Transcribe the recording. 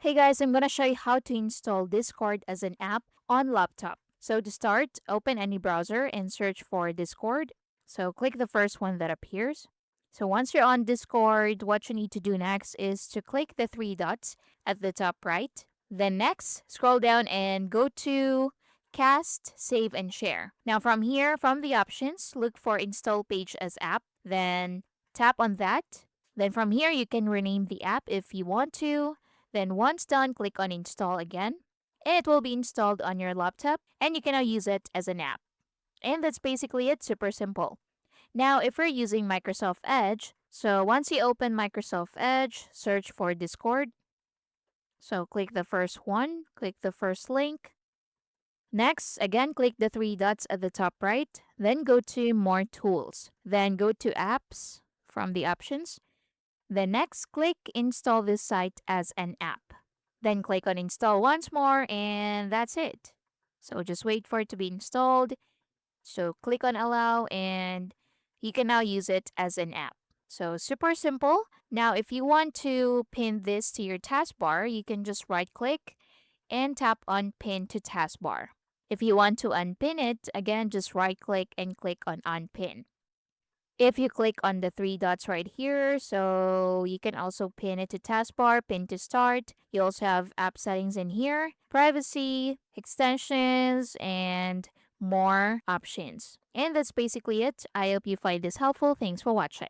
Hey guys, I'm gonna show you how to install Discord as an app on laptop. So to start, open any browser and search for Discord. So click the first one that appears. So once you're on Discord, what you need to do next is to click the three dots at the top right. Then next, scroll down and go to Cast, Save, and Share. Now from here, from the options, look for Install Page as App. Then tap on that. Then from here, you can rename the app if you want to. Then once done, click on install again. And it will be installed on your laptop and you can now use it as an app. And that's basically it, super simple. Now, if we're using Microsoft Edge, so once you open Microsoft Edge, search for Discord. So click the first one, click the first link. Next, again, click the three dots at the top right, then go to More Tools. Then go to Apps from the options. Then next, click Install this site as an app. Then click on Install once more, and that's it. So just wait for it to be installed. So click on Allow, and you can now use it as an app. So super simple. Now, if you want to pin this to your taskbar, you can just right click and tap on Pin to Taskbar. If you want to unpin it, again, just right click and click on Unpin. If you click on the three dots right here, so you can also pin it to taskbar, pin to start. You also have app settings in here, privacy, extensions, and more options. And that's basically it. I hope you find this helpful. Thanks for watching.